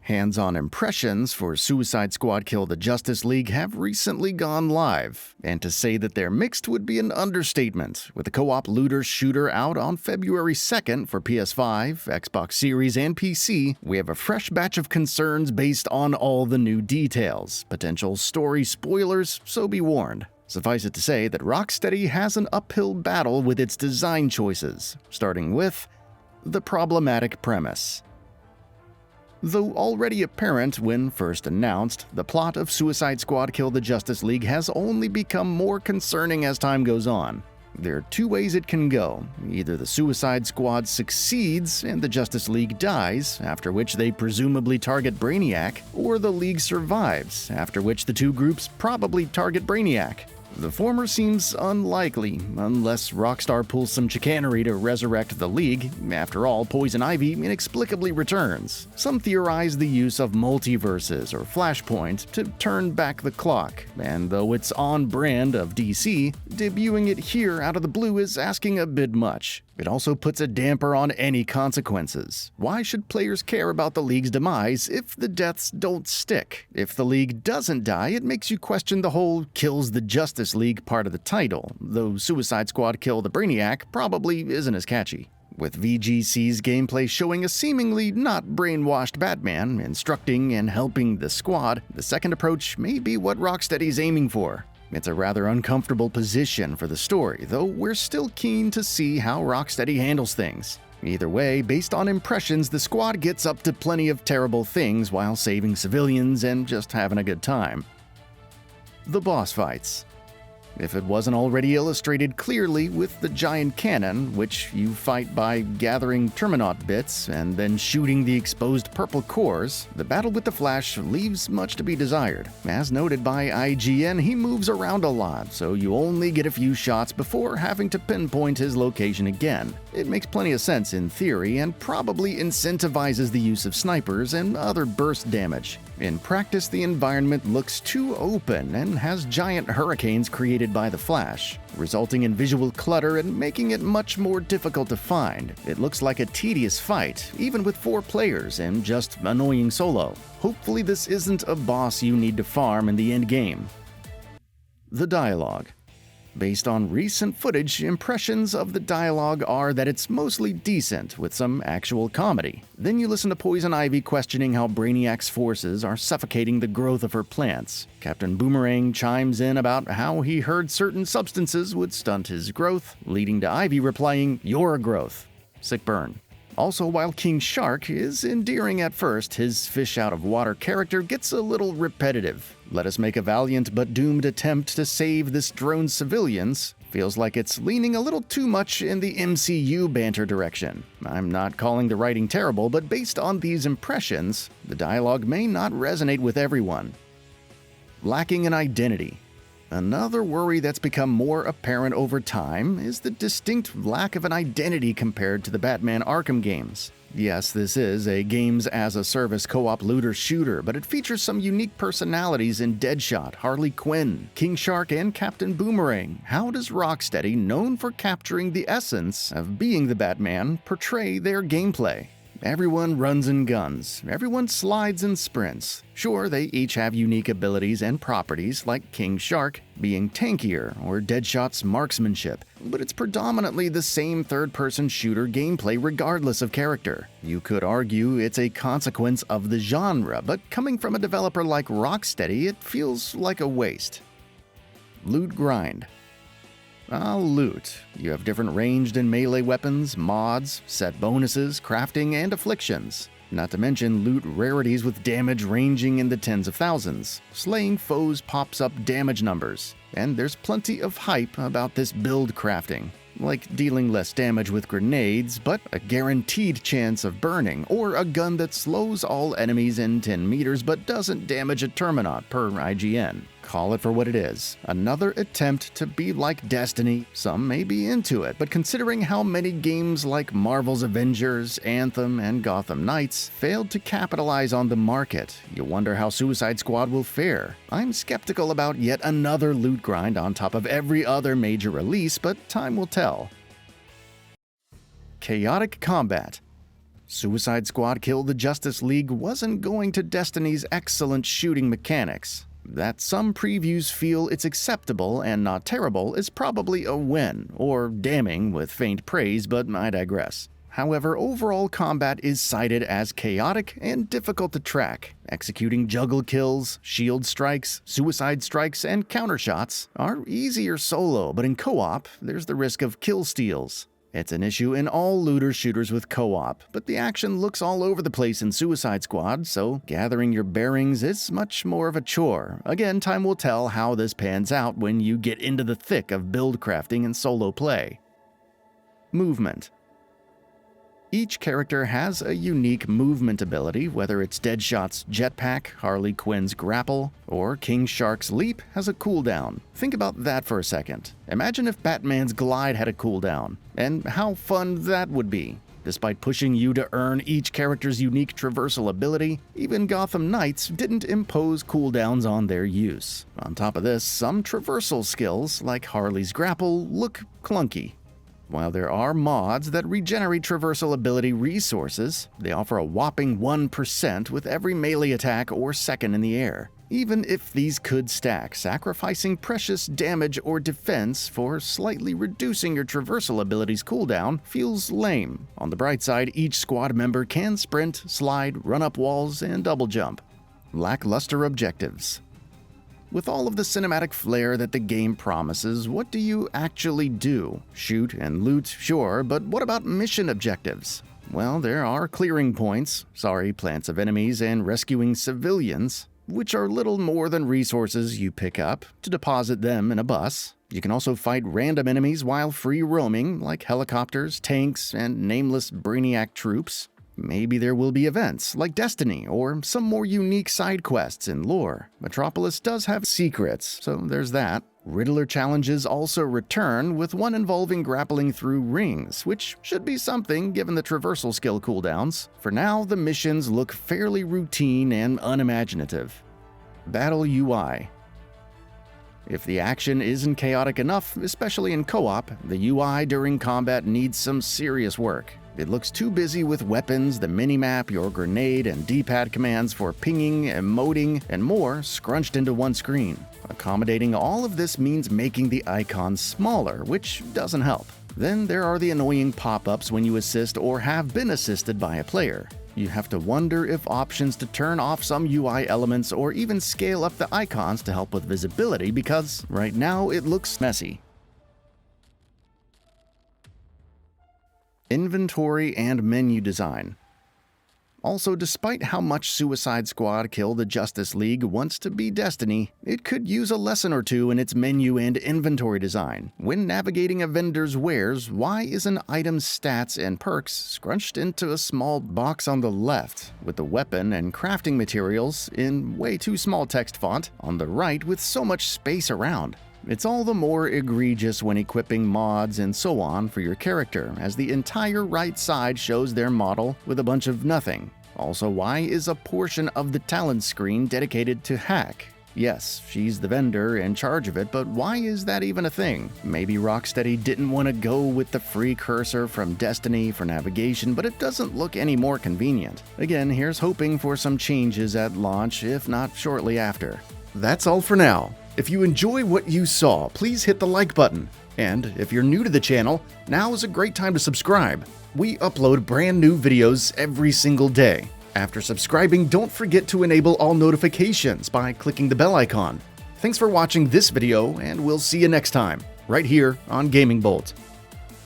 Hands-on impressions for Suicide Squad Kill the Justice League have recently gone live, and to say that they're mixed would be an understatement, with the co-op looter-shooter out on February 2nd for PS5, Xbox Series, and PC. We have a fresh batch of concerns based on all the new details, potential story spoilers, so be warned. Suffice it to say that Rocksteady has an uphill battle with its design choices, starting with the problematic premise. Though already apparent when first announced, the plot of Suicide Squad Kill the Justice League has only become more concerning as time goes on. There are two ways it can go. Either the Suicide Squad succeeds and the Justice League dies, after which they presumably target Brainiac, or the League survives, after which the two groups probably target Brainiac. The former seems unlikely, unless Rockstar pulls some chicanery to resurrect the League. After all, Poison Ivy inexplicably returns. Some theorize the use of multiverses or Flashpoint to turn back the clock, and though it's on brand of DC, debuting it here out of the blue is asking a bit much. It also puts a damper on any consequences. Why should players care about the League's demise if the deaths don't stick? If the League doesn't die, it makes you question the whole kills the Justice League part of the title, though Suicide Squad Kill the Brainiac probably isn't as catchy. With VGC's gameplay showing a seemingly not brainwashed Batman instructing and helping the squad, the second approach may be what Rocksteady's aiming for. It's a rather uncomfortable position for the story, though we're still keen to see how Rocksteady handles things. Either way, based on impressions, the squad gets up to plenty of terrible things while saving civilians and just having a good time. The boss fights. If it wasn't already illustrated clearly with the giant cannon, which you fight by gathering Terminaut bits and then shooting the exposed purple cores, the battle with the Flash leaves much to be desired. As noted by IGN, he moves around a lot, so you only get a few shots before having to pinpoint his location again. It makes plenty of sense in theory and probably incentivizes the use of snipers and other burst damage. In practice, the environment looks too open and has giant hurricanes created by the Flash, resulting in visual clutter and making it much more difficult to find. It looks like a tedious fight, even with 4 players and just annoying solo. Hopefully this isn't a boss you need to farm in the end game. The dialogue. Based on recent footage, impressions of the dialogue are that it's mostly decent, with some actual comedy. Then you listen to Poison Ivy questioning how Brainiac's forces are suffocating the growth of her plants. Captain Boomerang chimes in about how he heard certain substances would stunt his growth, leading to Ivy replying, "Your growth." Sick burn. Also, while King Shark is endearing at first, his fish-out-of-water character gets a little repetitive. Let us make a valiant but doomed attempt to save this drone's civilians. Feels like it's leaning a little too much in the MCU banter direction. I'm not calling the writing terrible, but based on these impressions, the dialogue may not resonate with everyone. Lacking an identity. Another worry that's become more apparent over time is the distinct lack of an identity compared to the Batman Arkham games. Yes, this is a games-as-a-service co-op looter-shooter, but it features some unique personalities in Deadshot, Harley Quinn, King Shark, and Captain Boomerang. How does Rocksteady, known for capturing the essence of being the Batman, portray their gameplay? Everyone runs and guns. Everyone slides and sprints. Sure, they each have unique abilities and properties, like King Shark being tankier or Deadshot's marksmanship, but it's predominantly the same third-person shooter gameplay regardless of character. You could argue it's a consequence of the genre, but coming from a developer like Rocksteady, it feels like a waste. Loot grind. Loot. You have different ranged and melee weapons, mods, set bonuses, crafting, and afflictions. Not to mention loot rarities with damage ranging in the tens of thousands. Slaying foes pops up damage numbers. And there's plenty of hype about this build crafting. Like dealing less damage with grenades, but a guaranteed chance of burning, or a gun that slows all enemies in 10 meters but doesn't damage a Terminaut per IGN. Call it for what it is. Another attempt to be like Destiny. Some may be into it, but considering how many games like Marvel's Avengers, Anthem, and Gotham Knights failed to capitalize on the market, you wonder how Suicide Squad will fare. I'm skeptical about yet another loot grind on top of every other major release, but time will tell. Chaotic combat. Suicide Squad Kill the Justice League wasn't going to Destiny's excellent shooting mechanics. That some previews feel it's acceptable and not terrible is probably a win, or damning with faint praise, but I digress. However, overall combat is cited as chaotic and difficult to track. Executing juggle kills, shield strikes, suicide strikes, and countershots are easier solo, but in co-op, there's the risk of kill steals. It's an issue in all looter shooters with co-op, but the action looks all over the place in Suicide Squad, so gathering your bearings is much more of a chore. Again, time will tell how this pans out when you get into the thick of build crafting and solo play. Movement. Each character has a unique movement ability, whether it's Deadshot's jetpack, Harley Quinn's grapple, or King Shark's leap has a cooldown. Think about that for a second. Imagine if Batman's glide had a cooldown, and how fun that would be. Despite pushing you to earn each character's unique traversal ability, even Gotham Knights didn't impose cooldowns on their use. On top of this, some traversal skills, like Harley's grapple, look clunky. While there are mods that regenerate traversal ability resources, they offer a whopping 1% with every melee attack or second in the air. Even if these could stack, sacrificing precious damage or defense for slightly reducing your traversal ability's cooldown feels lame. On the bright side, each squad member can sprint, slide, run up walls, and double jump. Lackluster objectives. With all of the cinematic flair that the game promises, what do you actually do? Shoot and loot, sure, but what about mission objectives? Well, there are clearing points, plants of enemies, and rescuing civilians, which are little more than resources you pick up to deposit them in a bus. You can also fight random enemies while free roaming, like helicopters, tanks, and nameless Brainiac troops. Maybe there will be events, like Destiny, or some more unique side quests in lore. Metropolis does have secrets, so there's that. Riddler challenges also return, with one involving grappling through rings, which should be something given the traversal skill cooldowns. For now, the missions look fairly routine and unimaginative. Battle UI. If the action isn't chaotic enough, especially in co-op, the UI during combat needs some serious work. It looks too busy with weapons, the minimap, your grenade, and D-pad commands for pinging, emoting, and more scrunched into one screen. Accommodating all of this means making the icons smaller, which doesn't help. Then there are the annoying pop-ups when you assist or have been assisted by a player. You have to wonder if options to turn off some UI elements or even scale up the icons to help with visibility, because right now it looks messy. Inventory and menu design. Also, despite how much Suicide Squad Kill the Justice League wants to be Destiny, it could use a lesson or two in its menu and inventory design. When navigating a vendor's wares, why is an item's stats and perks scrunched into a small box on the left, with the weapon and crafting materials in way too small text font on the right with so much space around? It's all the more egregious when equipping mods and so on for your character, as the entire right side shows their model with a bunch of nothing. Also, why is a portion of the talent screen dedicated to Hack? Yes, she's the vendor in charge of it, but why is that even a thing? Maybe Rocksteady didn't want to go with the free cursor from Destiny for navigation, but it doesn't look any more convenient. Again, here's hoping for some changes at launch, if not shortly after. That's all for now. If you enjoy what you saw, please hit the like button. And if you're new to the channel, now is a great time to subscribe. We upload brand new videos every single day. After subscribing, don't forget to enable all notifications by clicking the bell icon. Thanks for watching this video, and we'll see you next time, right here on Gaming Bolt.